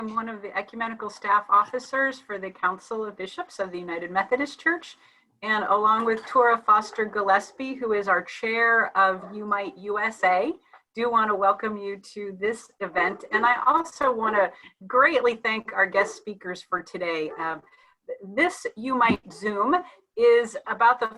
I'm one of the ecumenical staff officers for the Council of Bishops of the United Methodist Church, and along with Tora Foster Gillespie, who is our chair of UMEIT USA, do want to welcome you to this event. And I also want to greatly thank our guest speakers for today. This UMEIT Zoom is about the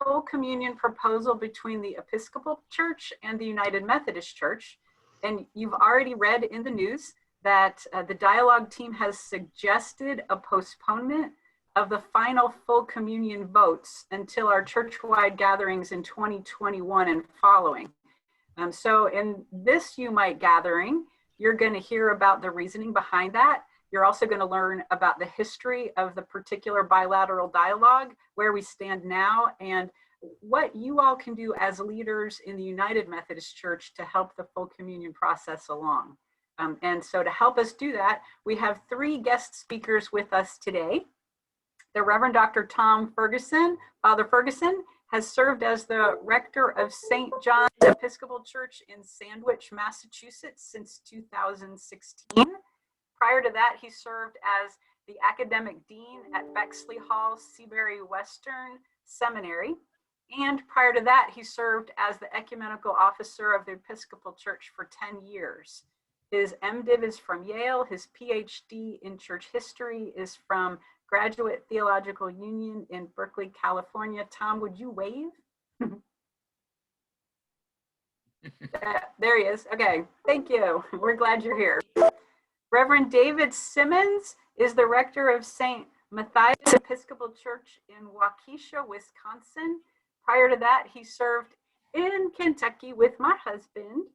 full communion proposal between the Episcopal Church and the United Methodist Church. And you've already read in the news that the dialogue team has suggested a postponement of the final full communion votes until our church-wide gatherings in 2021 and following. So in this UMEIT gathering, you're going to hear about the reasoning behind that. You're also going to learn about the history of the particular bilateral dialogue, where we stand now, and what you all can do as leaders in the United Methodist Church to help the full communion process along. And so to help us do that, we have three guest speakers with us today. The Reverend Dr. Tom Ferguson. Father Ferguson has served as the rector of St. John's Episcopal Church in Sandwich, Massachusetts since 2016. Prior to that, he served as the academic dean at Bexley Hall Seabury Western Seminary. And prior to that, he served as the ecumenical officer of the Episcopal Church for 10 years. His MDiv is from Yale. His PhD in church history is from Graduate Theological Union in Berkeley, California. Tom, would you wave? There he is. Okay, thank you. We're glad you're here. Reverend David Simmons is the rector of St. Matthias Episcopal Church in Waukesha, Wisconsin. Prior to that, he served in Kentucky with my husband.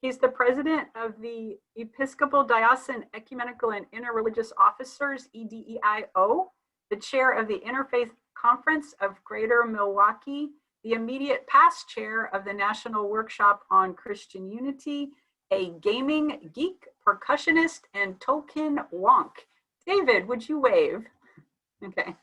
He's the president of the Episcopal Diocesan Ecumenical and Interreligious Officers, EDEIO, the chair of the Interfaith Conference of Greater Milwaukee, the immediate past chair of the National Workshop on Christian Unity, a gaming geek, percussionist, and Tolkien wonk. David, would you wave? Okay.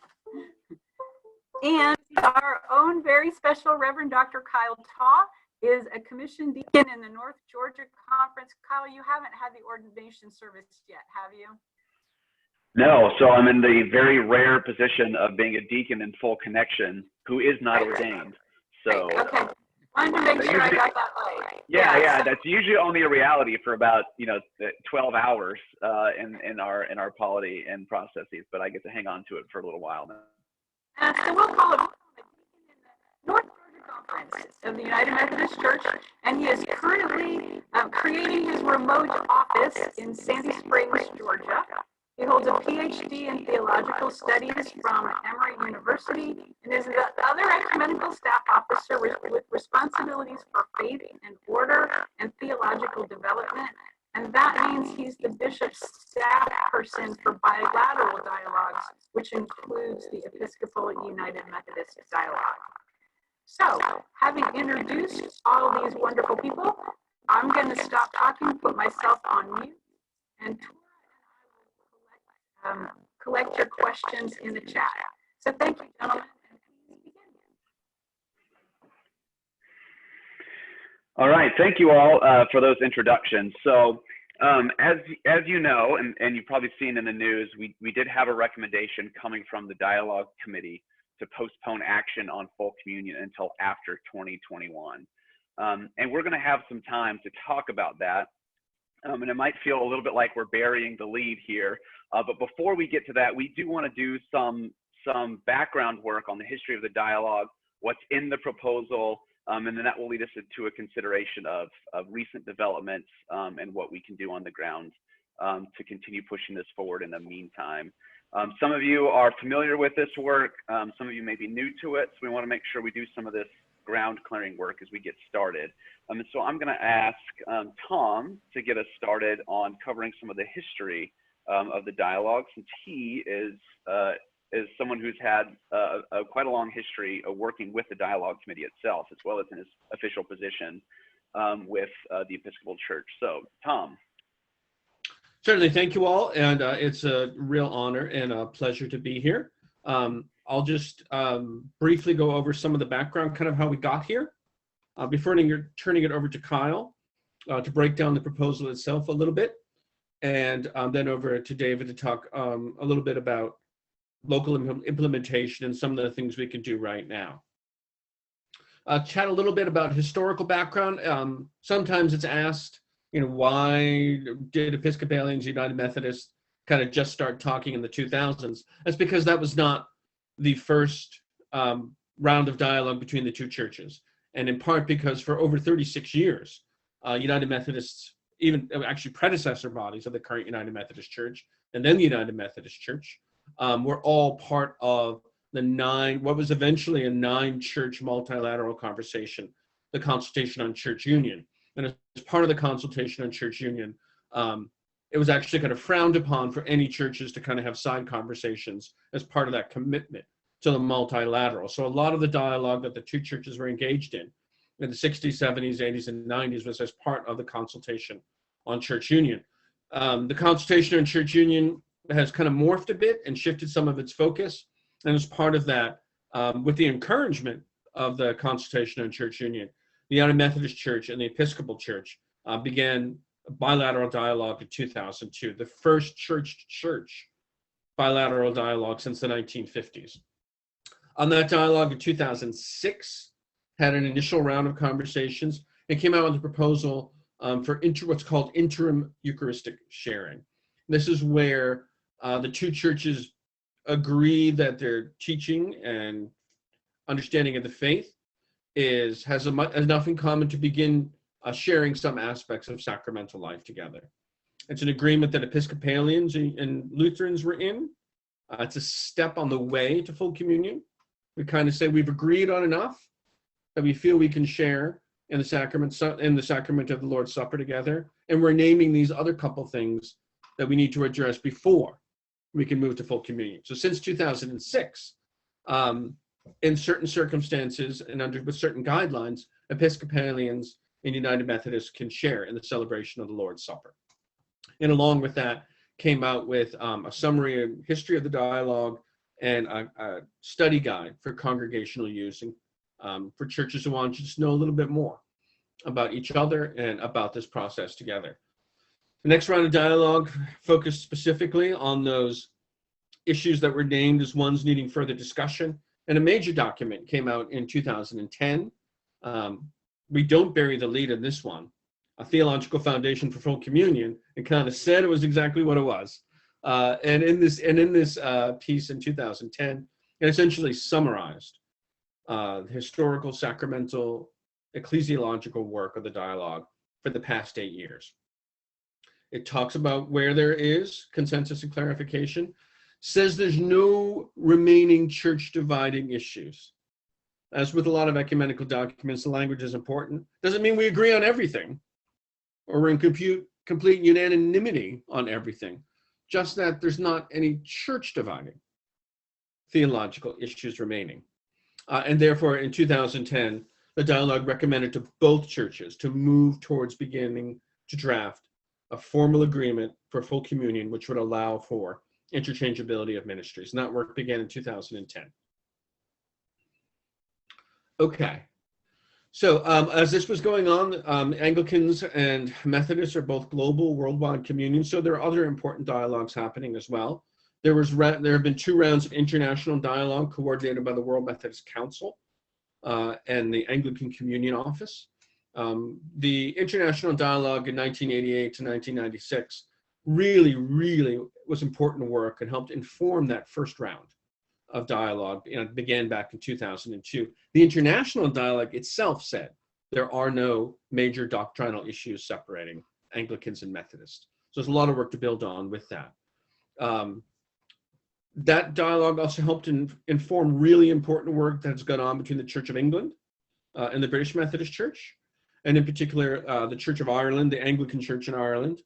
And our own very special Reverend Dr. Kyle Taw is a commissioned deacon in the North Georgia Conference. Kyle, you haven't had the ordination service yet, have you? No, so I'm in the very rare position of being a deacon in full connection who is not ordained. So okay, wanted to make sure I got that right. Yeah, that's usually only a reality for about 12 hours in our polity and processes, but I get to hang on to it for a little while now. So we'll call it North Georgia Conference of the United Methodist Church, and he is currently creating his remote office in Sandy Springs, Georgia. He holds a PhD in theological studies from Emory University and is the other ecumenical staff officer with responsibilities for faith and order and theological development. And that means he's the bishop's staff person for bilateral dialogues, which includes the Episcopal United Methodist dialogue. So, having introduced all these wonderful people, I'm going to stop talking, put myself on mute, and collect your questions in the chat. So thank you, gentlemen. All right, thank you all for those introductions. So as you know, and you've probably seen in the news, we did have a recommendation coming from the Dialogue Committee to postpone action on full communion until after 2021. And we're gonna have some time to talk about that. And it might feel a little bit like we're burying the lead here, but before we get to that, we do want to do some background work on the history of the dialogue, what's in the proposal, and then that will lead us to a consideration of recent developments and what we can do on the ground to continue pushing this forward in the meantime. Some of you are familiar with this work, some of you may be new to it, so we want to make sure we do some of this ground clearing work as we get started. And so I'm going to ask Tom to get us started on covering some of the history of the dialogue, since he is someone who's had quite a long history of working with the Dialogue Committee itself, as well as in his official position with the Episcopal Church. So, Tom. Certainly, thank you all, and it's a real honor and a pleasure to be here. I'll just briefly go over some of the background, kind of how we got here, before turning it over to Kyle to break down the proposal itself a little bit. and then over to David to talk a little bit about local implementation and some of the things we can do right now. Chat a little bit about historical background. Sometimes it's asked, why did Episcopalians, United Methodists kind of just start talking in the 2000s? That's because that was not the first round of dialogue between the two churches. And in part because for over 36 years, United Methodists, even actually predecessor bodies of the current United Methodist Church, and then the United Methodist Church, were all part of what was eventually a 9-church multilateral conversation, the Consultation on Church Union. And as part of the Consultation on Church Union, it was actually kind of frowned upon for any churches to kind of have side conversations as part of that commitment to the multilateral. So a lot of the dialogue that the two churches were engaged in the 60s, 70s, 80s, and 90s was as part of the Consultation on Church Union. The Consultation on Church Union has kind of morphed a bit and shifted some of its focus. And as part of that, with the encouragement of the Consultation on Church Union, the United Methodist Church and the Episcopal Church began a bilateral dialogue in 2002, the first church-to-church bilateral dialogue since the 1950s. On that dialogue in 2006, had an initial round of conversations and came out with a proposal for what's called interim Eucharistic sharing. This is where the two churches agree that their teaching and understanding of the faith has enough in common to begin sharing some aspects of sacramental life together. It's an agreement that Episcopalians and Lutherans were in. It's a step on the way to full communion. We kind of say we've agreed on enough that we feel we can share in the sacrament of the Lord's Supper together, and we're naming these other couple things that we need to address before we can move to full communion. So since 2006, in certain circumstances and with certain guidelines, Episcopalians and United Methodists can share in the celebration of the Lord's Supper. And along with that, came out with a summary and history of the dialogue and a study guide for congregational use and for churches who want to just know a little bit more about each other and about this process together. The next round of dialogue focused specifically on those issues that were named as ones needing further discussion. And a major document came out in 2010. We don't bury the lead in this one, a theological foundation for full communion, and kind of said it was exactly what it was. And in this piece in 2010, it essentially summarized the historical, sacramental, ecclesiological work of the dialogue for the past 8 years. It talks about where there is consensus and clarification, says there's no remaining church dividing issues. As with a lot of ecumenical documents, the language is important. Doesn't mean we agree on everything or we're in complete unanimity on everything, just that there's not any church dividing theological issues remaining. And therefore, in 2010, the dialogue recommended to both churches to move towards beginning to draft a formal agreement for full communion, which would allow for interchangeability of ministries. And that work began in 2010. Okay. So as this was going on, Anglicans and Methodists are both global, worldwide communions. So there are other important dialogues happening as well. There have been 2 rounds of international dialogue coordinated by the World Methodist Council and the Anglican Communion Office. The international dialogue in 1988 to 1996 really was important work and helped inform that first round of dialogue. It began back in 2002. The international dialogue itself said there are no major doctrinal issues separating Anglicans and Methodists. So there's a lot of work to build on with that. That dialogue also helped inform really important work that's gone on between the Church of England and the British Methodist Church, and in particular, the Church of Ireland, the Anglican Church in Ireland,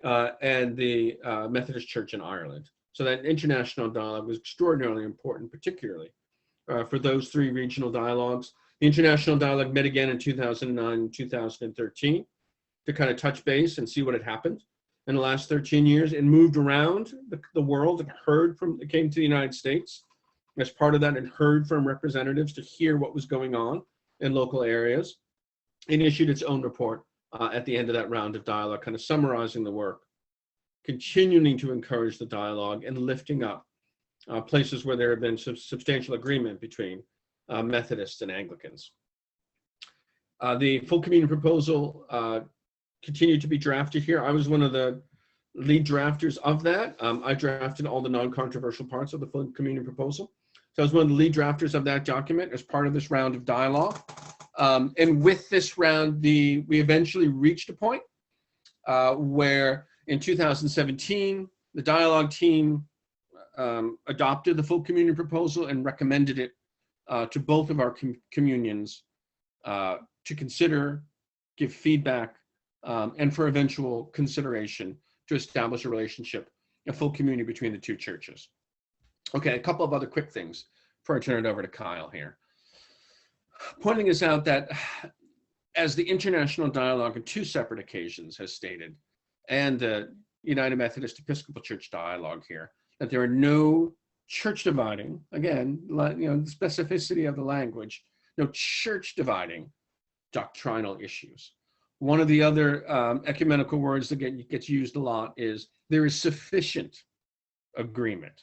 and the Methodist Church in Ireland. So that international dialogue was extraordinarily important, particularly for those 3 regional dialogues. The international dialogue met again in 2009 and 2013 to kind of touch base and see what had happened in the last 13 years. It moved around the world and it came to the United States. As part of that, it heard from representatives to hear what was going on in local areas. It issued its own report at the end of that round of dialogue, kind of summarizing the work continuing to encourage the dialogue and lifting up places where there have been substantial agreement between Methodists and Anglicans. The full communion proposal continued to be drafted here. I was one of the lead drafters of that. I drafted all the non-controversial parts of the full communion proposal. So I was one of the lead drafters of that document as part of this round of dialogue. And with this round, we eventually reached a point where in 2017, the dialogue team adopted the full communion proposal and recommended it to both of our communions to consider, give feedback, and for eventual consideration to establish a relationship, a full communion between the two churches. Okay, a couple of other quick things before I turn it over to Kyle here. Pointing this out that as the International Dialogue on 2 separate occasions has stated, and the United Methodist Episcopal Church Dialogue here, that there are no church dividing, again, the specificity of the language, no church dividing doctrinal issues. One of the other ecumenical words that gets used a lot is there is sufficient agreement.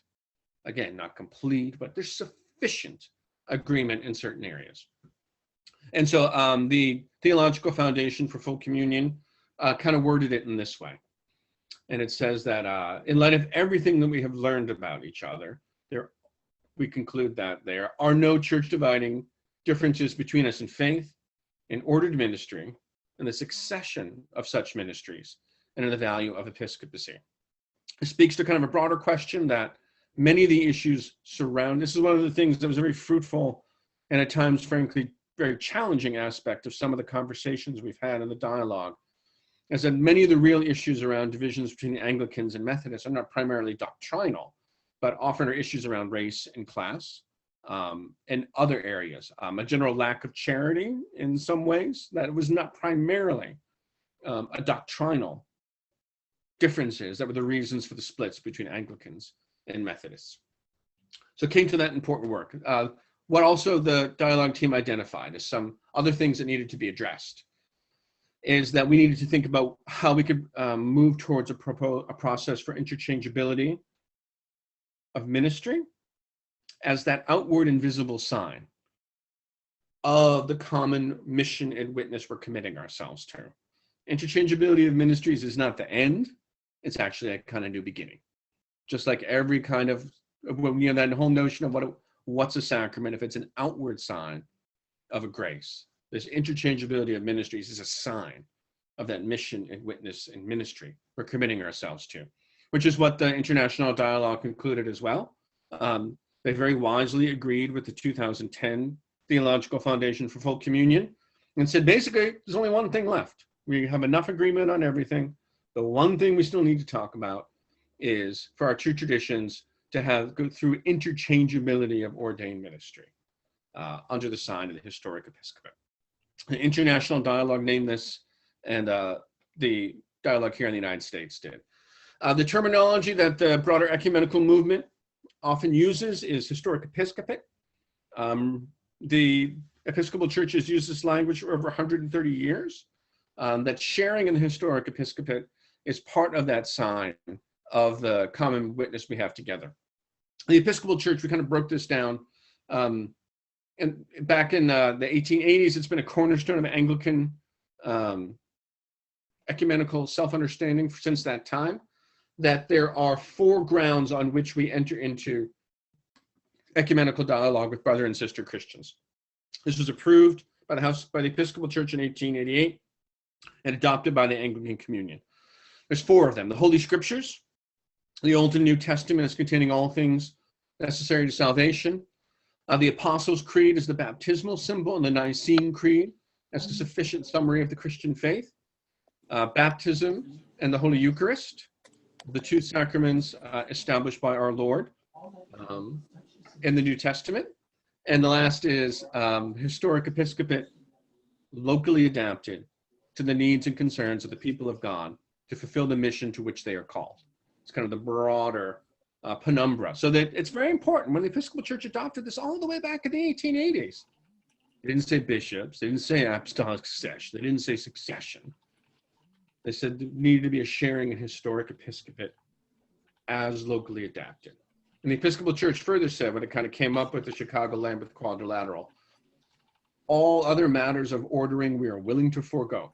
Again, not complete, but there's sufficient agreement in certain areas. And so the Theological Foundation for Full Communion kind of worded it in this way. And it says that in light of everything that we have learned about each other, we conclude that there are no church dividing differences between us in faith, in ordered ministry, and the succession of such ministries, and in the value of episcopacy. It speaks to kind of a broader question that many of the issues surround. This is one of the things that was a very fruitful and at times, frankly, very challenging aspect of some of the conversations we've had in the dialogue, is that many of the real issues around divisions between Anglicans and Methodists are not primarily doctrinal, but often are issues around race and class, and other areas. A general lack of charity in some ways, that it was not primarily a doctrinal differences that were the reasons for the splits between Anglicans and Methodists. So it came to that important work. What also the dialogue team identified as some other things that needed to be addressed is that we needed to think about how we could move towards a process for interchangeability of ministry as that outward and visible sign of the common mission and witness we're committing ourselves to. Interchangeability of ministries is not the end, it's actually a kind of new beginning. Just like every kind of, that whole notion of what's a sacrament, if it's an outward sign of a grace, this interchangeability of ministries is a sign of that mission and witness and ministry we're committing ourselves to, which is what the International Dialogue concluded as well. They very wisely agreed with the 2010 Theological Foundation for Full Communion and said, basically, there's only one thing left. We have enough agreement on everything. The one thing we still need to talk about is for our two traditions to go through interchangeability of ordained ministry under the sign of the historic episcopate. The International Dialogue named this, and the dialogue here in the United States did. The terminology that the broader ecumenical movement often uses is historic episcopate. The Episcopal Church has used this language for over 130 years. That sharing in the historic episcopate is part of that sign of the common witness we have together. The Episcopal Church, we kind of broke this down. And back in the 1880s, it's been a cornerstone of Anglican ecumenical self-understanding since that time, that there are 4 grounds on which we enter into ecumenical dialogue with brother and sister Christians. This was approved by the Episcopal Church in 1888 and adopted by the Anglican Communion. There's 4 of them. The Holy Scriptures, the Old and New Testament is containing all things necessary to salvation. The Apostles' Creed is the baptismal symbol, and the Nicene Creed as the sufficient summary of the Christian faith. Baptism and the Holy Eucharist, the 2 sacraments established by our Lord in the New Testament. And the last is historic episcopate, locally adapted to the needs and concerns of the people of God to fulfill the mission to which they are called. It's kind of the broader penumbra. So that it's very important. When the Episcopal Church adopted this all the way back in the 1880s, they didn't say bishops, they didn't say apostolic succession, they didn't say succession. They said there needed to be a sharing in historic episcopate as locally adapted. And the Episcopal Church further said, when it kind of came up with the Chicago Lambeth Quadrilateral, all other matters of ordering we are willing to forego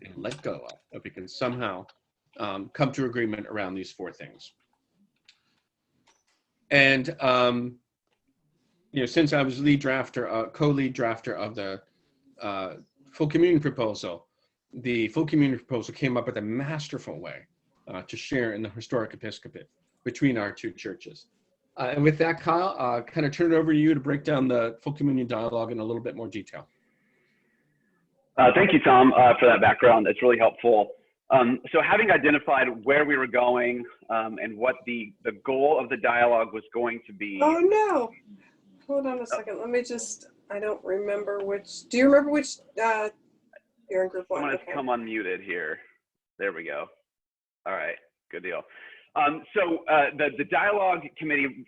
and let go of, if we can somehow come to agreement around these four things. And since I was co-lead drafter of the full communion proposal, the full communion proposal came up with a masterful way to share in the historic episcopate between our two churches. And with that, Kyle, kind of turn it over to you to break down the full communion dialogue in a little bit more detail. Thank you, Tom, for that background. It's really helpful. So having identified where we were going and what the goal of the dialogue was going to be. Oh, no. Hold on a second. Let me just, I don't remember which, do you remember which, you're in group one. I'm going to come unmuted here. There we go. All right, good deal. So the dialogue committee,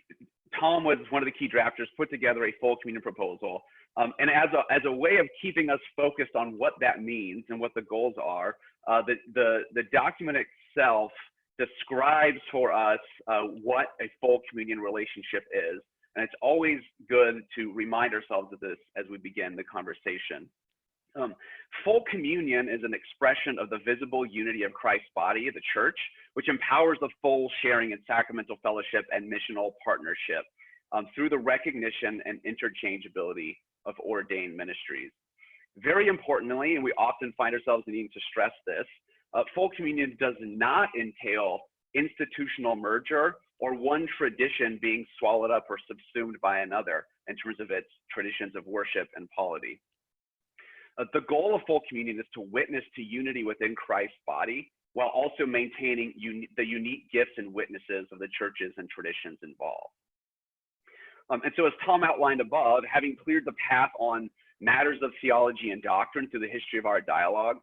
Tom was one of the key drafters, put together a full communion proposal. And as a way of keeping us focused on what that means and what the goals are, the document itself describes for us what a full communion relationship is. And it's always good to remind ourselves of this as we begin the conversation. Full communion is an expression of the visible unity of Christ's body, the church, which empowers the full sharing in sacramental fellowship and missional partnership through the recognition and interchangeability of ordained ministries. Very importantly, and we often find ourselves needing to stress this, full communion does not entail institutional merger or one tradition being swallowed up or subsumed by another in terms of its traditions of worship and polity. The goal of full communion is to witness to unity within Christ's body while also maintaining the unique gifts and witnesses of the churches and traditions involved. And so as Tom outlined above, having cleared the path on matters of theology and doctrine through the history of our dialogue,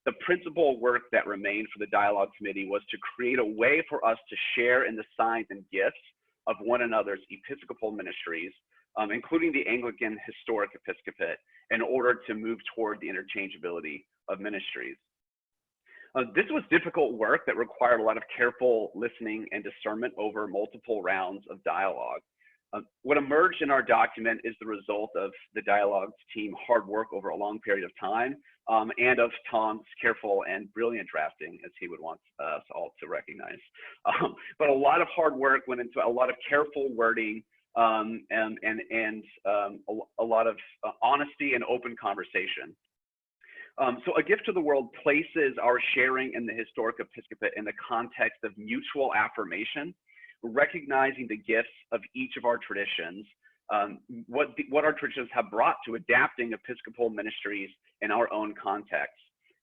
the principal work that remained for the dialogue committee was to create a way for us to share in the signs and gifts of one another's Episcopal ministries, including the Anglican historic episcopate, in order to move toward the interchangeability of ministries. This was difficult work that required a lot of careful listening and discernment over multiple rounds of dialogue. What emerged in our document is the result of the dialogue team's hard work over a long period of time and of Tom's careful and brilliant drafting, as he would want us all to recognize. But a lot of hard work went into a lot of careful wording and a lot of honesty and open conversation. So A Gift to the World places our sharing in the historic episcopate in the context of mutual affirmation, recognizing the gifts of each of our traditions, what our traditions have brought to adapting Episcopal ministries in our own context,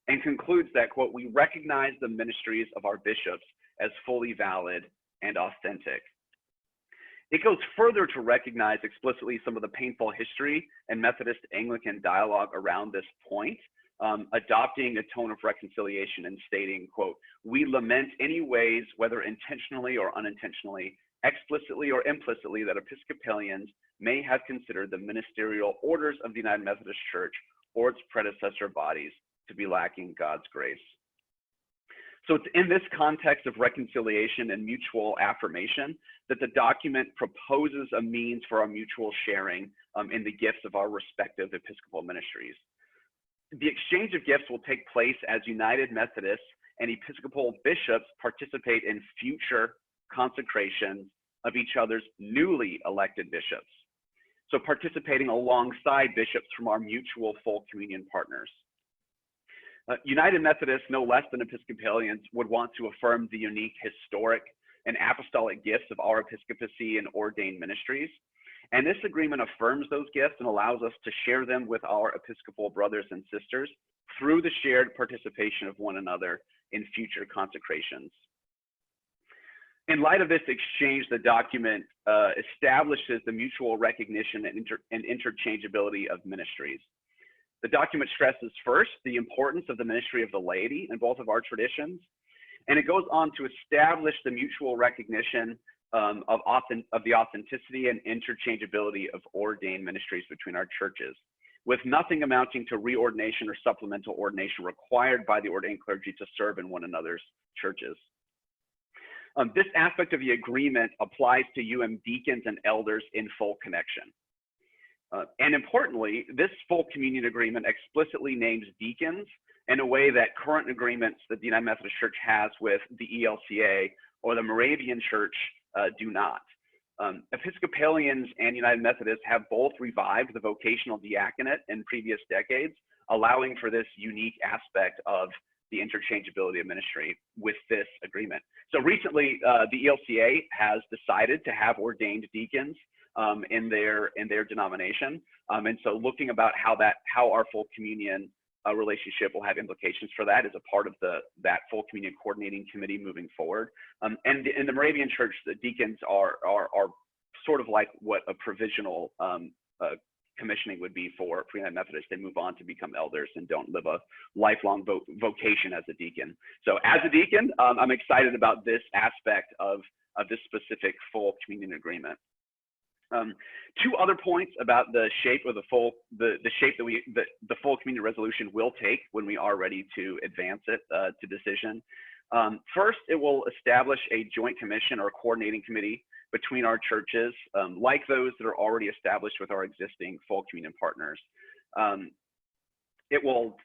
and concludes that, quote, we recognize the ministries of our bishops as fully valid and authentic. It goes further to recognize explicitly some of the painful history and Methodist Anglican dialogue around this point, adopting a tone of reconciliation and stating, quote, we lament any ways, whether intentionally or unintentionally, explicitly or implicitly, that Episcopalians may have considered the ministerial orders of the United Methodist Church or its predecessor bodies to be lacking God's grace. So it's in this context of reconciliation and mutual affirmation that the document proposes a means for our mutual sharing in the gifts of our respective Episcopal ministries. The exchange of gifts will take place as United Methodists and Episcopal bishops participate in future consecrations of each other's newly elected bishops. So participating alongside bishops from our mutual full communion partners. United Methodists, no less than Episcopalians, would want to affirm the unique historic and apostolic gifts of our episcopacy and ordained ministries. And this agreement affirms those gifts and allows us to share them with our Episcopal brothers and sisters through the shared participation of one another in future consecrations. In light of this exchange, the document establishes the mutual recognition and interchangeability of ministries. The document stresses first the importance of the ministry of the laity in both of our traditions, and it goes on to establish the mutual recognition of the authenticity and interchangeability of ordained ministries between our churches. with nothing amounting to reordination or supplemental ordination required by the ordained clergy to serve in one another's churches. This aspect of the agreement applies to UM deacons and elders in full connection. And importantly, this full communion agreement explicitly names deacons in a way that current agreements that the United Methodist Church has with the ELCA or the Moravian Church do not. Episcopalians and United Methodists have both revived the vocational diaconate in previous decades, allowing for this unique aspect of the interchangeability of ministry with this agreement. So recently, the ELCA has decided to have ordained deacons in their denomination, and so looking about how our full communion relationship will have implications for that is a part of that full communion coordinating committee moving forward. And in the Moravian Church, the deacons are sort of like what a provisional commissioning would be for United Methodist. They move on to become elders and don't live a lifelong vocation as a deacon. So as a deacon, I'm excited about this aspect of this specific full communion agreement. Two other points about the shape of the full communion resolution will take when we are ready to advance it to decision. First, it will establish a joint commission or coordinating committee between our churches, like those that are already established with our existing full communion partners. It will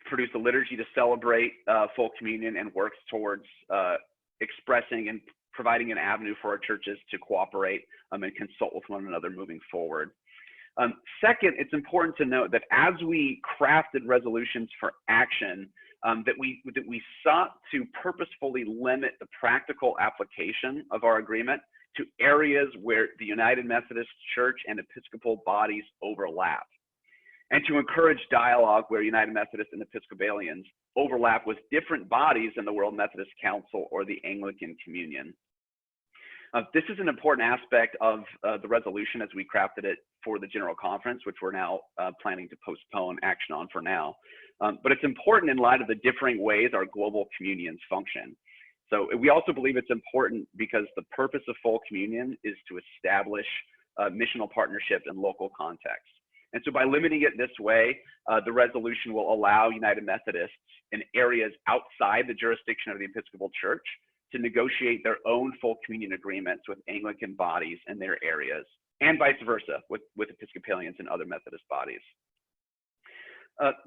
produce a liturgy to celebrate full communion and works towards expressing and providing an avenue for our churches to cooperate and consult with one another moving forward. Second, it's important to note that as we crafted resolutions for action, that we sought to purposefully limit the practical application of our agreement to areas where the United Methodist Church and Episcopal bodies overlap, and to encourage dialogue where United Methodists and Episcopalians overlap with different bodies in the World Methodist Council or the Anglican Communion. This is an important aspect of the resolution as we crafted it for the General Conference, which we're now planning to postpone action on for now. But it's important in light of the differing ways our global communions function. So we also believe it's important because the purpose of full communion is to establish missional partnerships in local contexts. And so by limiting it this way, the resolution will allow United Methodists in areas outside the jurisdiction of the Episcopal Church to negotiate their own full communion agreements with Anglican bodies in their areas, and vice versa with Episcopalians and other Methodist bodies.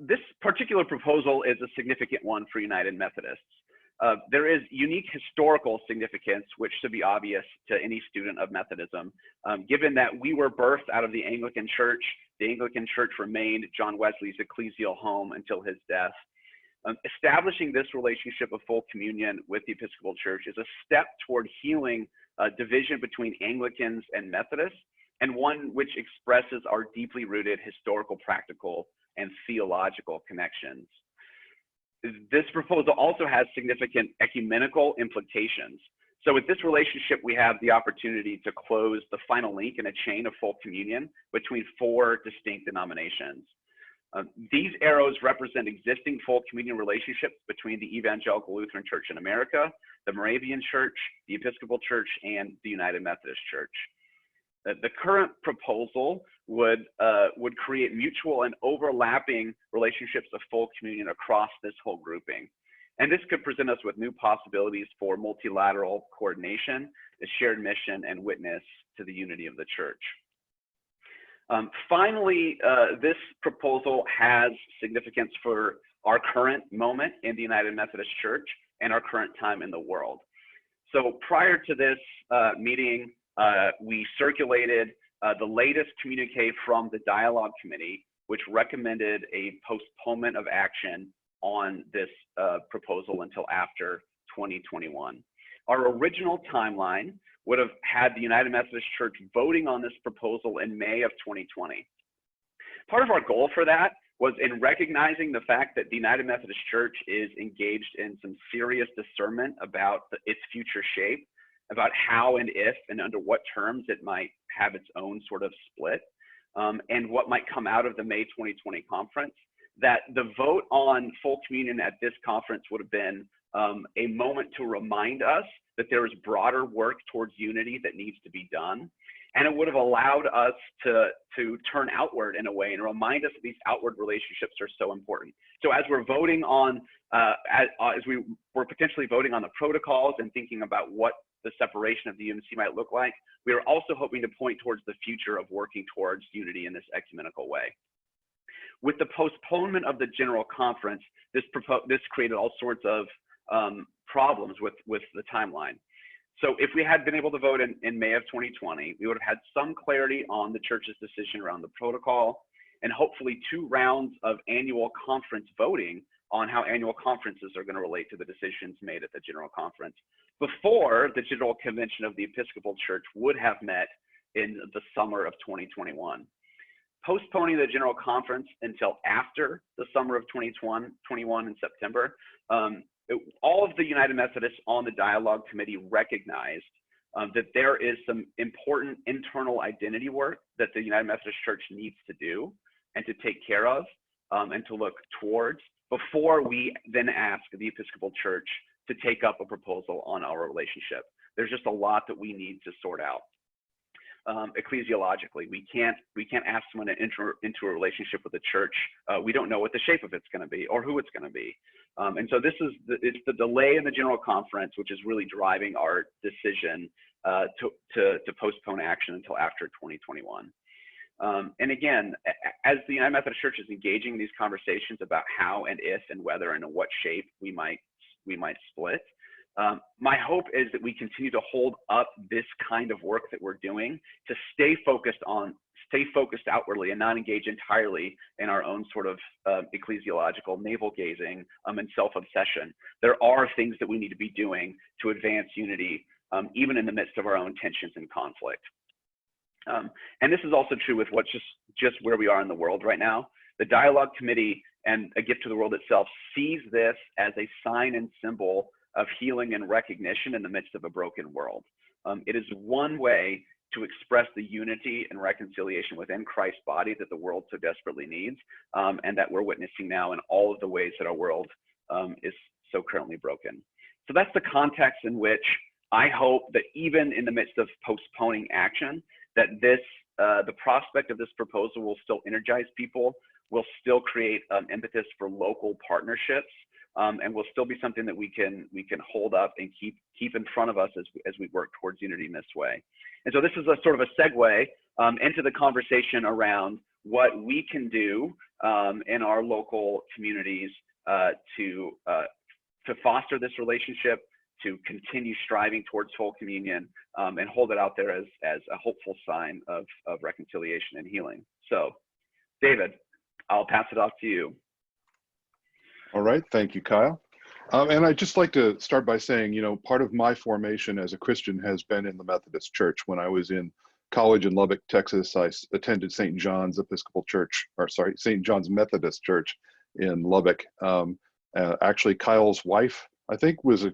This particular proposal is a significant one for United Methodists. There is unique historical significance, which should be obvious to any student of Methodism, given that we were birthed out of the Anglican Church. The Anglican Church remained John Wesley's ecclesial home until his death. Establishing this relationship of full communion with the Episcopal Church is a step toward healing division between Anglicans and Methodists, and one which expresses our deeply rooted historical, practical, and theological connections. This proposal also has significant ecumenical implications. So with this relationship, we have the opportunity to close the final link in a chain of full communion between 4 distinct denominations. These arrows represent existing full communion relationships between the Evangelical Lutheran Church in America, the Moravian Church, the Episcopal Church, and the United Methodist Church. The current proposal would create mutual and overlapping relationships of full communion across this whole grouping. And this could present us with new possibilities for multilateral coordination, a shared mission, and witness to the unity of the church. Finally, this proposal has significance for our current moment in the United Methodist Church and our current time in the world. So prior to this meeting, we circulated the latest communique from the Dialogue Committee, which recommended a postponement of action on this proposal until after 2021. Our original timeline would have had the United Methodist Church voting on this proposal in May of 2020. Part of our goal for that was in recognizing the fact that the United Methodist Church is engaged in some serious discernment about its future shape, about how and if and under what terms it might have its own sort of split, and what might come out of the May 2020 conference, that the vote on full communion at this conference would have been a moment to remind us that there is broader work towards unity that needs to be done. And it would have allowed us to turn outward in a way and remind us that these outward relationships are so important. So as we're voting on, as we were potentially voting on the protocols and thinking about what the separation of the UMC might look like, we are also hoping to point towards the future of working towards unity in this ecumenical way. With the postponement of the General Conference, this created all sorts of problems with the timeline. So if we had been able to vote in May of 2020, we would have had some clarity on the church's decision around the protocol, and hopefully 2 rounds of annual conference voting on how annual conferences are going to relate to the decisions made at the General Conference before the General Convention of the Episcopal Church would have met in the summer of 2021. Postponing the General Conference until after the summer of 2021 in September, all of the United Methodists on the Dialogue Committee recognized that there is some important internal identity work that the United Methodist Church needs to do and to take care of and to look towards before we then ask the Episcopal Church to take up a proposal on our relationship. There's just a lot that we need to sort out. Ecclesiologically, we can't ask someone to enter into a relationship with the church. We don't know what the shape of it's going to be or who it's going to be. And so it's the delay in the General Conference, which is really driving our decision to postpone action until after 2021. And again, as the United Methodist Church is engaging in these conversations about how and if and whether and in what shape we might split, my hope is that we continue to hold up this kind of work that we're doing to stay focused outwardly and not engage entirely in our own sort of ecclesiological navel gazing and self-obsession. There are things that we need to be doing to advance unity, even in the midst of our own tensions and conflict. And this is also true with what's just where we are in the world right now. The Dialogue Committee and A Gift to the World itself sees this as a sign and symbol of healing and recognition in the midst of a broken world. It is one way to express the unity and reconciliation within Christ's body that the world so desperately needs, and that we're witnessing now in all of the ways that our world is so currently broken. So that's the context in which I hope that even in the midst of postponing action, that the prospect of this proposal will still energize people, will still create impetus for local partnerships, and will still be something that we can hold up and keep in front of us as we work towards unity in this way. And so this is a sort of a segue into the conversation around what we can do in our local communities to foster this relationship, to continue striving towards full communion, and hold it out there as a hopeful sign of reconciliation and healing. So, David, I'll pass it off to you. All right, thank you, Kyle. And I'd just like to start by saying, you know, part of my formation as a Christian has been in the Methodist Church. When I was in college in Lubbock, Texas, I attended St. John's Episcopal Church, or sorry, St. John's Methodist Church in Lubbock. Actually, Kyle's wife, I think, was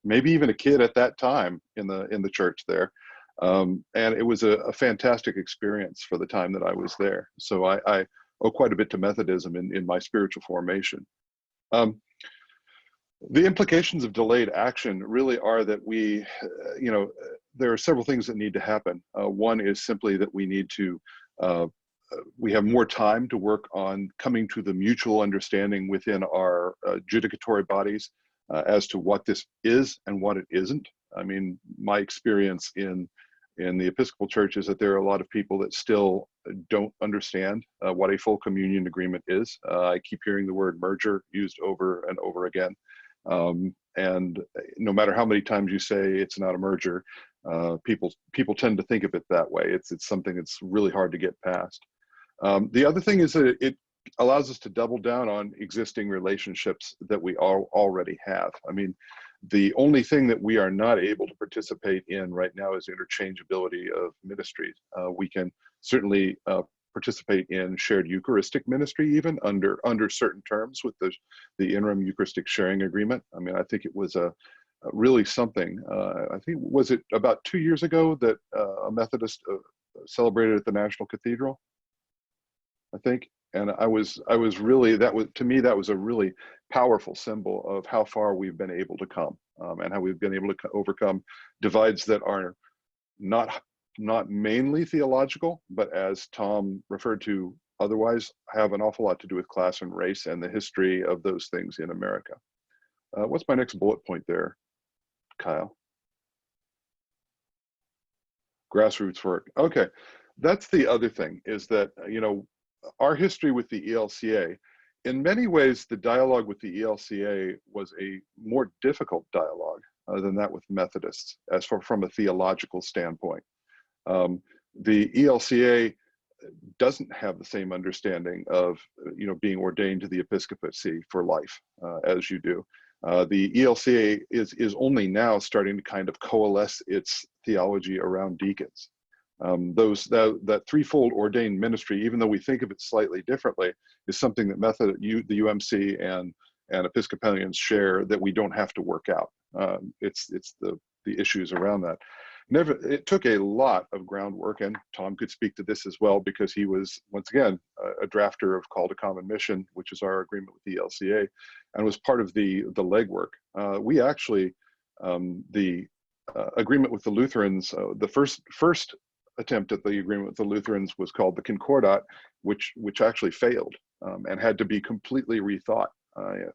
maybe even a kid at that time in the church there. And it was a fantastic experience for the time that I was there. So I owe quite a bit to Methodism in my spiritual formation. The implications of delayed action really are that we, you know, there are several things that need to happen. One is simply that we need to, we have more time to work on coming to the mutual understanding within our judicatory bodies as to what this is and what it isn't. I mean, my experience in the Episcopal Church is that there are a lot of people that still don't understand what a full communion agreement is. I keep hearing the word merger used over and over again. And no matter how many times you say it's not a merger, people tend to think of it that way. It's something that's really hard to get past. The other thing is that it allows us to double down on existing relationships that we already have. I mean, the only thing that we are not able to participate in right now is interchangeability of ministries. We can certainly participate in shared Eucharistic ministry, even under certain terms with the interim Eucharistic sharing agreement. I mean, I think it was really something. I think, was it about 2 years ago that a Methodist celebrated at the National Cathedral, I think. And I was really, to me, that was a really powerful symbol of how far we've been able to come and how we've been able to overcome divides that are not mainly theological, but as Tom referred to, otherwise have an awful lot to do with class and race and the history of those things in America. What's my next bullet point there, Kyle? Grassroots work. Okay, that's the other thing, is that, you know, our history with the ELCA, in many ways, the dialogue with the ELCA was a more difficult dialogue than that with Methodists, as from a theological standpoint. The ELCA doesn't have the same understanding of, you know, being ordained to the episcopacy for life as you do. The ELCA is only now starting to kind of coalesce its theology around deacons. That threefold ordained ministry, even though we think of it slightly differently, is something that the UMC and Episcopalians share, that we don't have to work out. It's the issues around that. It took a lot of groundwork, and Tom could speak to this as well, because he was, once again, a drafter of Call to Common Mission, which is our agreement with the ELCA, and was part of the legwork. We actually, the agreement with the Lutherans, the first attempt at the agreement with the Lutherans was called the Concordat, which actually failed and had to be completely rethought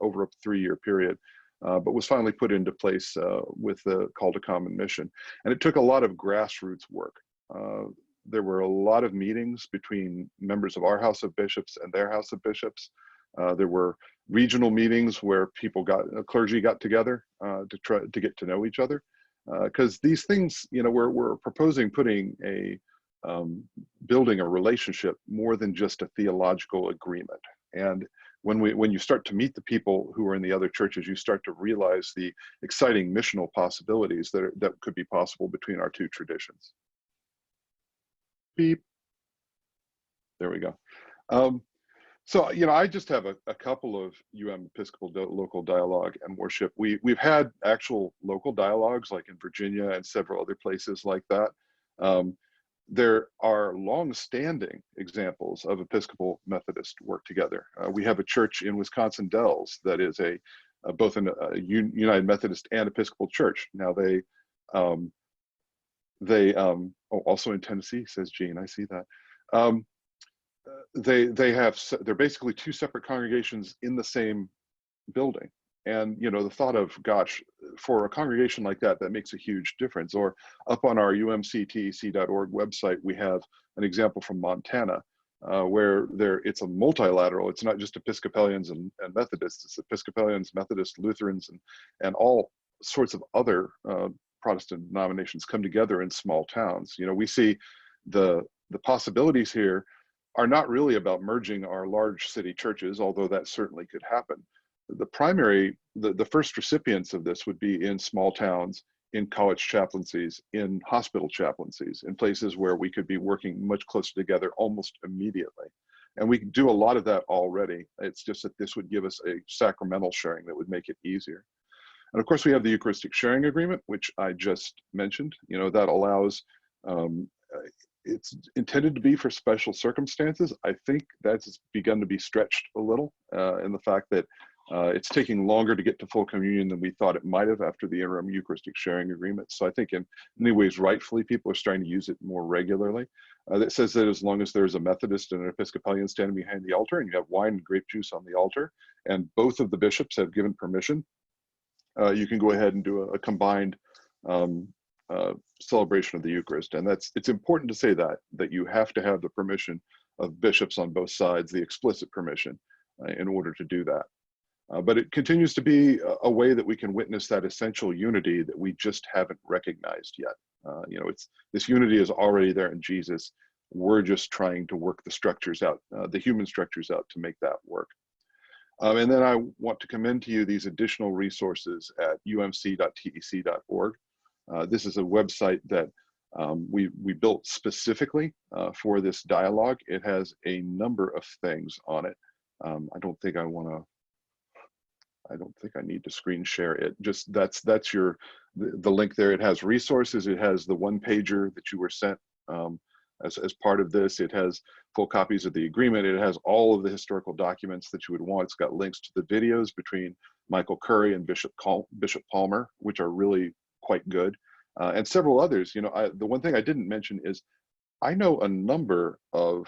over a 3-year period. But was finally put into place with the Call to Common Mission. And it took a lot of grassroots work. There were a lot of meetings between members of our House of Bishops and their House of Bishops. There were regional meetings where clergy got together to try to get to know each other. Because these things, you know, we're proposing building a relationship more than just a theological agreement. And when you start to meet the people who are in the other churches, you start to realize the exciting missional possibilities that could be possible between our two traditions. Beep. There we go. So, you know, I just have a couple of Episcopal local dialogue and worship. We've had actual local dialogues, like in Virginia and several other places like that. There are long-standing examples of Episcopal Methodist work together. We have a church in Wisconsin Dells that is both a United Methodist and Episcopal church. Now also in Tennessee, says Gene. I see that. They're basically two separate congregations in the same building. And, you know, the thought of, gosh, for a congregation like that makes a huge difference. Or up on our umctec.org website, we have an example from Montana, where it's a multilateral. It's not just Episcopalians and Methodists. It's Episcopalians, Methodists, Lutherans, and all sorts of other Protestant denominations come together in small towns. You know, we see the possibilities here are not really about merging our large city churches, although that certainly could happen. The first recipients of this would be in small towns, in college chaplaincies, in hospital chaplaincies, in places where we could be working much closer together almost immediately. And we do a lot of that already. It's just that this would give us a sacramental sharing that would make it easier. And of course, we have the Eucharistic sharing agreement, which I just mentioned. You know, that allows, it's intended to be for special circumstances. I think that's begun to be stretched a little in the fact that it's taking longer to get to full communion than we thought it might have after the interim Eucharistic sharing agreement. So I think in many ways, rightfully, people are starting to use it more regularly. That says that as long as there's a Methodist and an Episcopalian standing behind the altar, and you have wine and grape juice on the altar, and both of the bishops have given permission, you can go ahead and do a combined celebration of the Eucharist. And it's important to say that you have to have the permission of bishops on both sides, the explicit permission, in order to do that. But it continues to be a way that we can witness that essential unity that we just haven't recognized yet. You know, this unity is already there in Jesus. We're just trying to work the structures out, the human structures out, to make that work. And then I want to commend to you these additional resources at umc.tec.org. This is a website that we built specifically for this dialogue. It has a number of things on it. I don't think I need to screen share it. Just that's the link there. It has resources. It has the one pager that you were sent as part of this. It has full copies of the agreement. It has all of the historical documents that you would want. It's got links to the videos between Michael Curry and Bishop Palmer, which are really quite good, and several others. You know, the one thing I didn't mention is I know a number of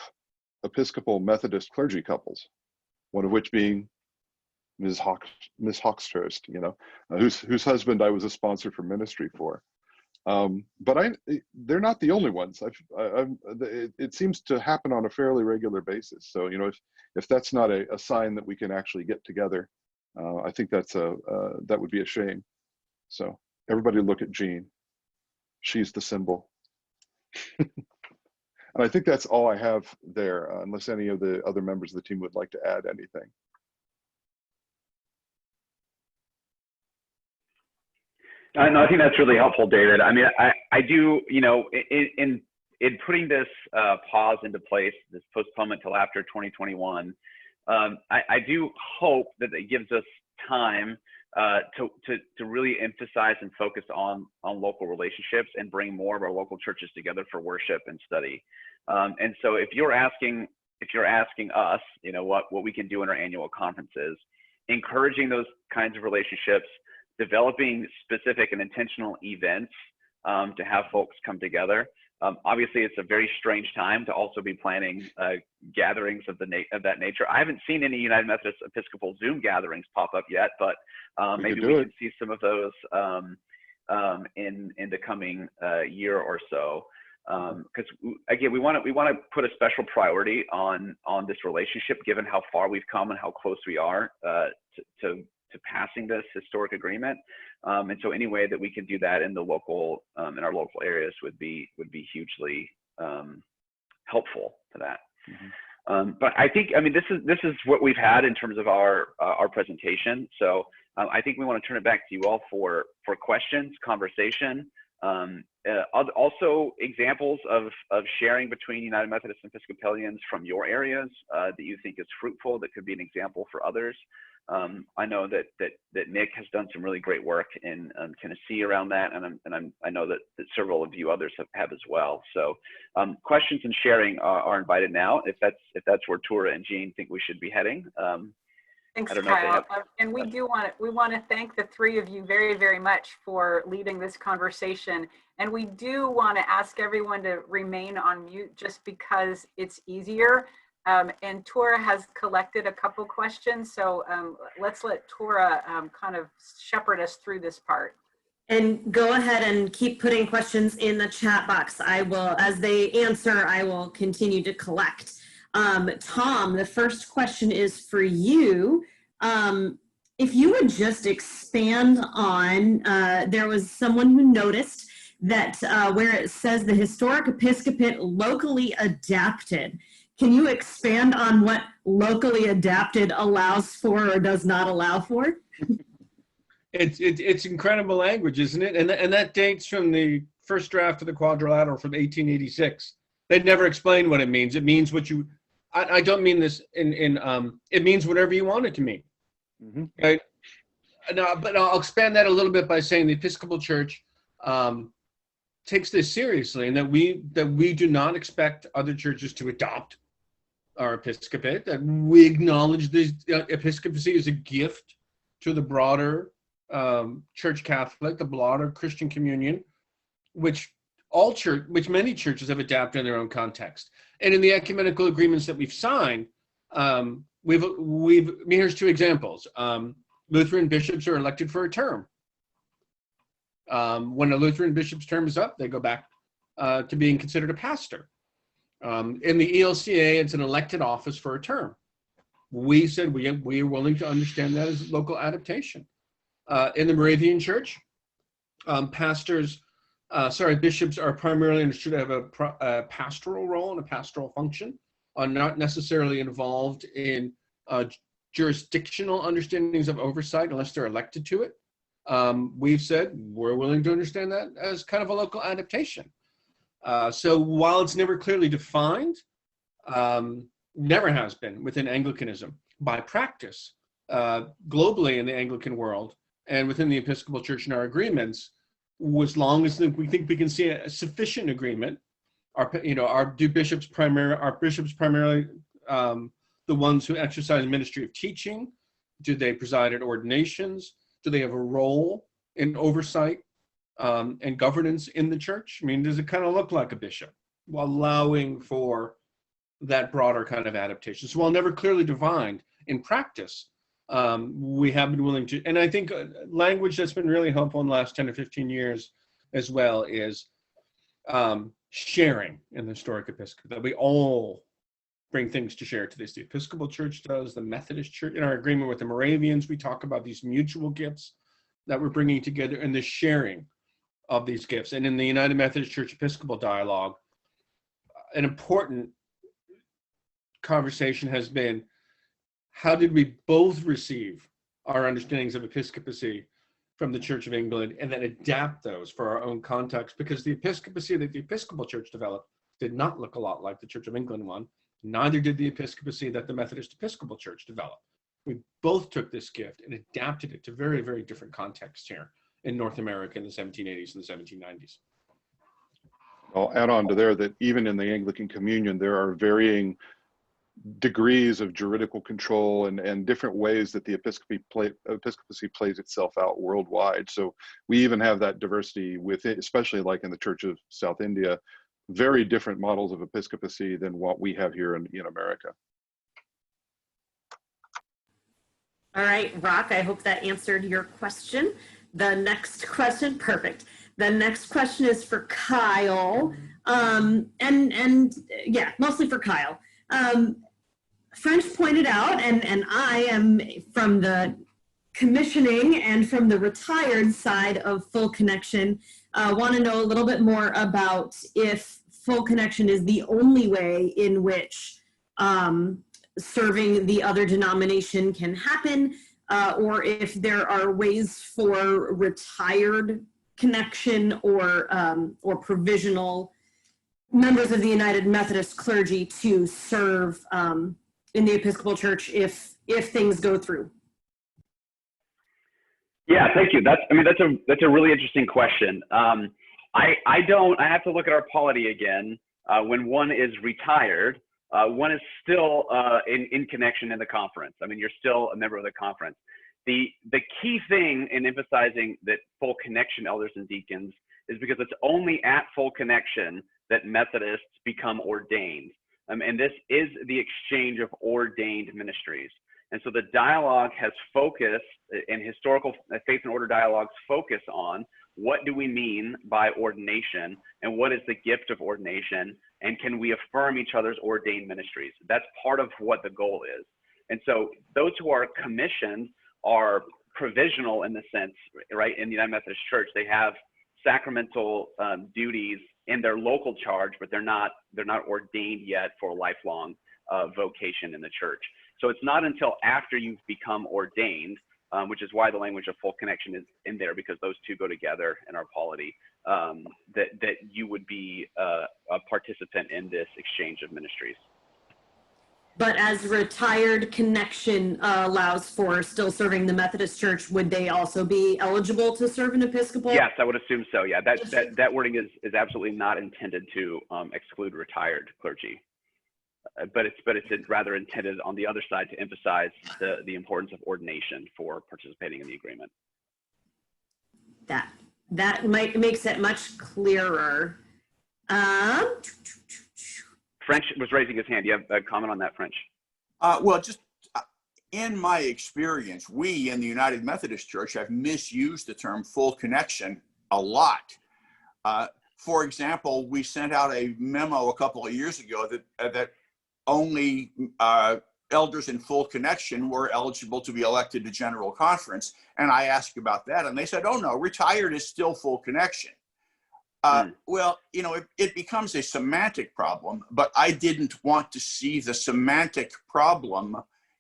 Episcopal Methodist clergy couples, one of which being Miss Hawkshurst, you know, whose husband I was a sponsor for ministry for. But they're not the only ones. It seems to happen on a fairly regular basis. So, you know, if that's not a sign that we can actually get together, I think that would be a shame. So everybody look at Jean. She's the symbol. And I think that's all I have there, unless any of the other members of the team would like to add anything. No, I think that's really helpful, David. I mean, I do, you know, in putting this pause into place, this postponement till after 2021, I do hope that it gives us time to really emphasize and focus on local relationships and bring more of our local churches together for worship and study. And so if you're asking us, you know, what we can do in our annual conferences, encouraging those kinds of relationships, developing specific and intentional events to have folks come together. Obviously, it's a very strange time to also be planning gatherings of that nature. I haven't seen any United Methodist Episcopal Zoom gatherings pop up yet, but maybe we can see some of those in the coming year or so. Because again, we want to put a special priority on this relationship, given how far we've come and how close we are to passing this historic agreement. And so any way that we can do that in the local, in our local areas would be hugely helpful to that. Mm-hmm. But I think, I mean, this is what we've had in terms of our presentation. So I think we want to turn it back to you all for questions, conversation, also examples of sharing between United Methodist and Episcopalians from your areas that you think is fruitful, that could be an example for others. I know that Nick has done some really great work in Tennessee around that, and I know that several of you others have as well. So questions and sharing are invited now. If that's where Tura and Jean think we should be heading. Thanks, Kyle. And we want to thank the three of you very, very much for leading this conversation. And we do want to ask everyone to remain on mute just because it's easier. And Tura has collected a couple questions, so let's let Tura kind of shepherd us through this part. And go ahead and keep putting questions in the chat box. I will, as they answer, I will continue to collect. Tom, the first question is for you. If you would just expand on, there was someone who noticed that where it says the historic episcopate locally adapted. Can you expand on what locally adapted allows for or does not allow for? It's incredible language, isn't it? And that dates from the first draft of the Quadrilateral from 1886. They never explained what it means. It means what you. I don't mean this it means whatever you want it to mean. Mm-hmm. Right? No, but I'll expand that a little bit by saying the Episcopal Church takes this seriously, and that we do not expect other churches to adopt our episcopate, that we acknowledge this episcopacy as a gift to the broader Church Catholic, the broader Christian communion, which many churches have adapted in their own context. And in the ecumenical agreements that we've signed, here's two examples. Lutheran bishops are elected for a term. When a Lutheran bishop's term is up, they go back to being considered a pastor. In the ELCA, it's an elected office for a term. We said we are willing to understand that as local adaptation. In the Moravian Church, bishops are primarily understood to have a pastoral role and a pastoral function, are not necessarily involved in jurisdictional understandings of oversight unless they're elected to it. We've said we're willing to understand that as kind of a local adaptation. So while it's never clearly defined, never has been within Anglicanism, by practice, globally in the Anglican world and within the Episcopal Church in our agreements, as long as we think we can see a sufficient agreement, our bishops primarily the ones who exercise ministry of teaching, Do they preside at ordinations? Do they have a role in oversight and governance in the church? I mean, does it kind of look like a bishop, while allowing for that broader kind of adaptation? So while never clearly defined in practice, we have been willing to, and I think language that's been really helpful in the last 10 or 15 years as well is sharing in the historic episcopate, that we all bring things to share to this. The Episcopal Church does, the Methodist Church. In our agreement with the Moravians, we talk about these mutual gifts that we're bringing together and the sharing of these gifts. And in the United Methodist Church Episcopal Dialogue, an important conversation has been, how did we both receive our understandings of episcopacy from the Church of England and then adapt those for our own context? Because the episcopacy that the Episcopal Church developed did not look a lot like the Church of England one. Neither did the episcopacy that the Methodist Episcopal Church developed. We both took this gift and adapted it to very, very different contexts here in North America in the 1780s and the 1790s. I'll add on to there that even in the Anglican Communion, there are varying degrees of juridical control and different ways that the episcopacy plays itself out worldwide. So we even have that diversity within, especially like in the Church of South India, very different models of episcopacy than what we have here in America. All right, Rock, I hope that answered your question. The next question, perfect. The next question is for Kyle, and yeah, mostly for Kyle. French pointed out, and I am from the commissioning and from the retired side of Full Connection, want to know a little bit more about if Full Connection is the only way in which serving the other denomination can happen, or if there are ways for retired connection or provisional members of the United Methodist clergy to serve in the Episcopal Church if things go through. Yeah, thank you. That's a really interesting question. I have to look at our polity again. When one is retired, one is still in connection in the conference. I mean, you're still a member of the conference. The key thing in emphasizing that full connection elders and deacons is because it's only at full connection that Methodists become ordained. And this is the exchange of ordained ministries. And so the dialogue has focused, and historical faith and order dialogues focus on what do we mean by ordination and what is the gift of ordination, and can we affirm each other's ordained ministries? That's part of what the goal is. And so those who are commissioned are provisional in the sense, right, in the United Methodist Church, they have sacramental duties in their local charge, but they're not ordained yet for a lifelong vocation in the church. So it's not until after you've become ordained, which is why the language of full connection is in there, because those two go together in our polity, that you would be a participant in this exchange of ministries. But as retired connection allows for still serving the Methodist Church, would they also be eligible to serve an Episcopal? Yes, I would assume so. Yeah, that wording is absolutely not intended to exclude retired clergy, but it's rather intended on the other side to emphasize the importance of ordination for participating in the agreement. That makes it much clearer. French was raising his hand. Do you have a comment on that, French? Well, just in my experience, we in the United Methodist Church have misused the term full connection a lot. For example, we sent out a memo a couple of years ago that only elders in full connection were eligible to be elected to General Conference. And I asked about that, and they said, oh no, retired is still full connection. Well, you know, it becomes a semantic problem, but I didn't want to see the semantic problem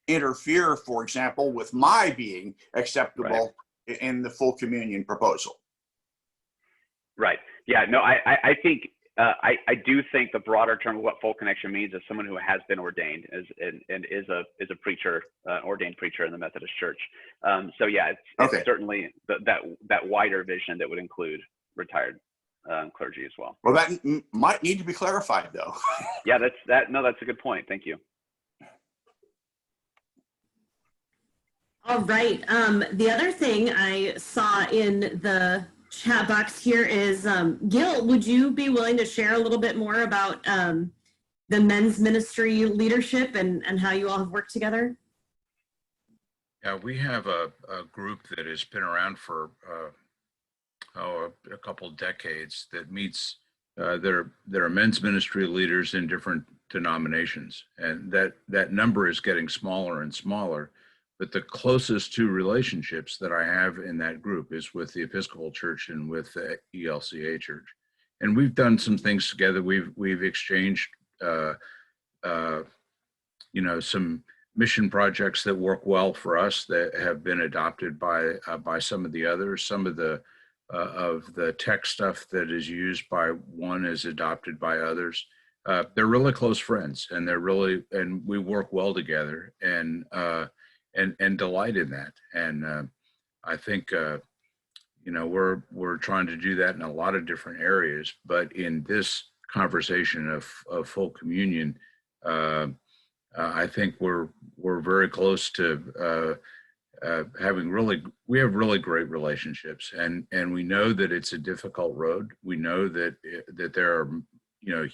interfere, for example, with my being acceptable in the full communion proposal. Right. Yeah, no, I think, I do think the broader term of what full connection means is someone who has been ordained and is a preacher, ordained preacher in the Methodist Church. So yeah, it's certainly that wider vision that would include retired clergy as well. Well, that might need to be clarified, though. Yeah, that's a good point. Thank you. All right. The other thing I saw in the chat box here is, Gil, would you be willing to share a little bit more about the men's ministry leadership and how you all have worked together? Yeah, we have a group that has been around for a couple decades that meets. There are men's ministry leaders in different denominations, and that number is getting smaller and smaller. But the closest two relationships that I have in that group is with the Episcopal Church and with the ELCA Church, and we've done some things together. We've exchanged, some mission projects that work well for us that have been adopted by some of the others. Some of the tech stuff that is used by one is adopted by others. They're really close friends, and and we work well together, and delight in that. And I think we're trying to do that in a lot of different areas, but in this conversation of full communion, I think we're very close to we have really great relationships, and we know that it's a difficult road. We know that there are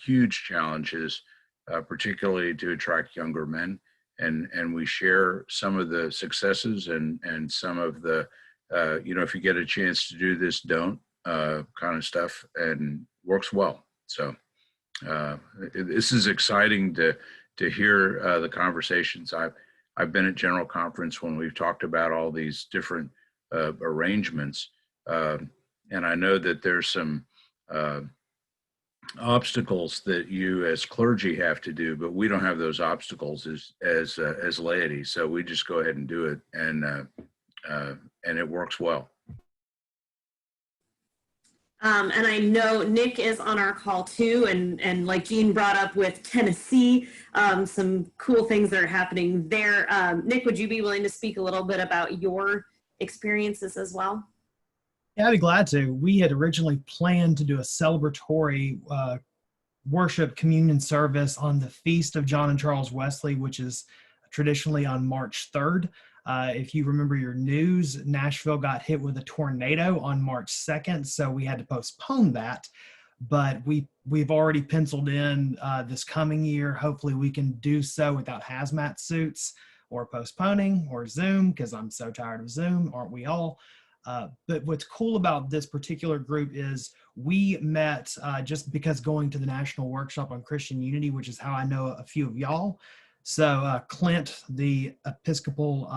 huge challenges, particularly to attract younger men, and we share some of the successes and some of the if you get a chance to do this, don't kind of stuff, and works well. So this is exciting to hear the conversations. I've been at General Conference when we've talked about all these different arrangements, and I know that there's some obstacles that you as clergy have to do, but we don't have those obstacles as laity. So we just go ahead and do it, and it works well. And I know Nick is on our call too, and like Jean brought up with Tennessee, some cool things that are happening there. Nick, would you be willing to speak a little bit about your experiences as well? Yeah, I'd be glad to. We had originally planned to do a celebratory worship communion service on the Feast of John and Charles Wesley, which is traditionally on March 3rd. If you remember your news, Nashville got hit with a tornado on March 2nd, so we had to postpone that. But we've already penciled in this coming year. Hopefully we can do so without hazmat suits or postponing or Zoom, because I'm so tired of Zoom, aren't we all? But what's cool about this particular group is we met just because going to the National Workshop on Christian Unity, which is how I know a few of y'all. So Clint, the Episcopal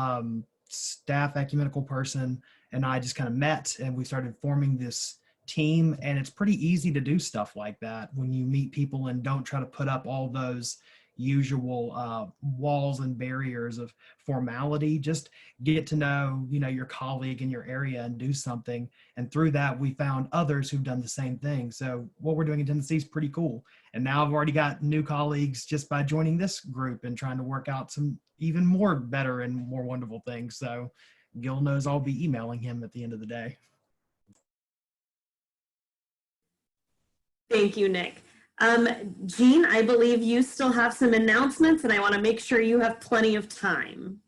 staff ecumenical person, and I just kind of met, and we started forming this team. And it's pretty easy to do stuff like that when you meet people and don't try to put up all those usual walls and barriers of formality. Just get to know your colleague in your area and do something, and through that we found others who've done the same thing. So what we're doing in Tennessee is pretty cool, and now I've already got new colleagues just by joining this group and trying to work out some even more better and more wonderful things. So Gil knows I'll be emailing him at the end of the day. Thank you, Nick. Jean, I believe you still have some announcements, and I want to make sure you have plenty of time.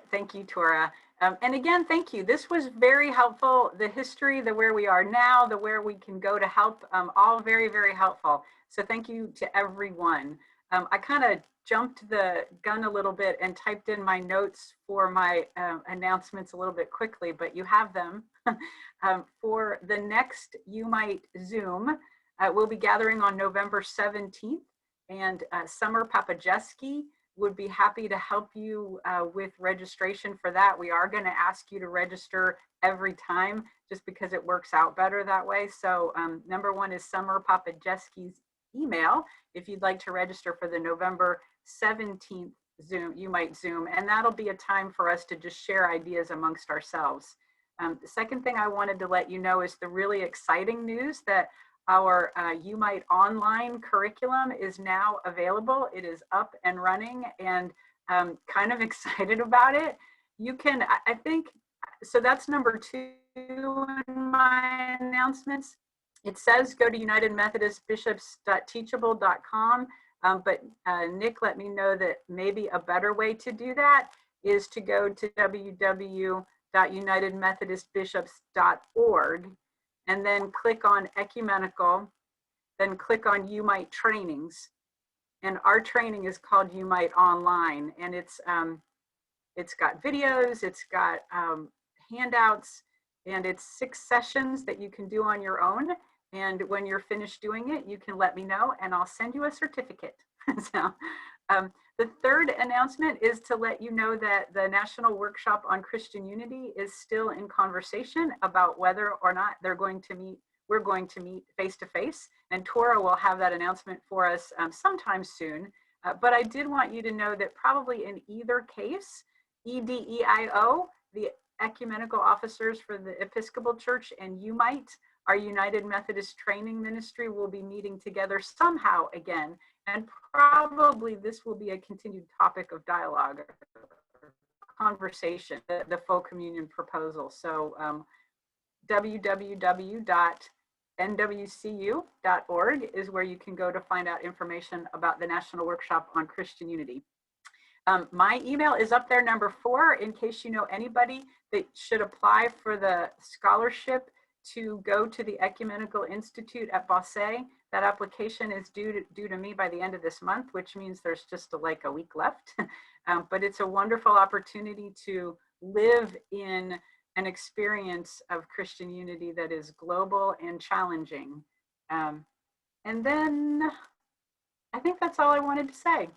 Thank you, Tora. And again, thank you. This was very helpful. The history, the where we are now, the where we can go to help, all very, very helpful. So thank you to everyone. I kind of jumped the gun a little bit and typed in my notes for my announcements a little bit quickly, but you have them. For the next UMEIT Zoom, we'll be gathering on November 17th, and Summer Papajeski would be happy to help you with registration for that. We are going to ask you to register every time just because it works out better that way. So number one is Summer Papajeski's email if you'd like to register for the November 17th Zoom, UMEIT Zoom, and that'll be a time for us to just share ideas amongst ourselves. The second thing I wanted to let you know is the really exciting news that our UMEIT online curriculum is now available. It is up and running, and kind of excited about it. You can, I think, so that's number 2 in my announcements. It says go to UnitedMethodistBishops.teachable.com. But Nick let me know that maybe a better way to do that is to go to www.unitedmethodistbishops.org and then click on ecumenical, then click on UMEIT trainings. And our training is called UMEIT Online, and it's got videos, it's got handouts, and it's 6 sessions that you can do on your own. And when you're finished doing it, you can let me know and I'll send you a certificate. So the third announcement is to let you know that the National Workshop on Christian Unity is still in conversation about whether or not we're going to meet face-to-face, and Tora will have that announcement for us sometime soon. But I did want you to know that probably in either case, EDEIO, the ecumenical officers for the Episcopal Church, and UMEIT, our United Methodist Training Ministry, will be meeting together somehow again. And probably this will be a continued topic of dialogue, conversation, the full communion proposal. So www.nwcu.org is where you can go to find out information about the National Workshop on Christian Unity. My email is up there, number 4, in case you know anybody that should apply for the scholarship to go to the Ecumenical Institute at Bosse. That application is due to me by the end of this month, which means there's just like a week left. But it's a wonderful opportunity to live in an experience of Christian unity that is global and challenging. And then I think that's all I wanted to say.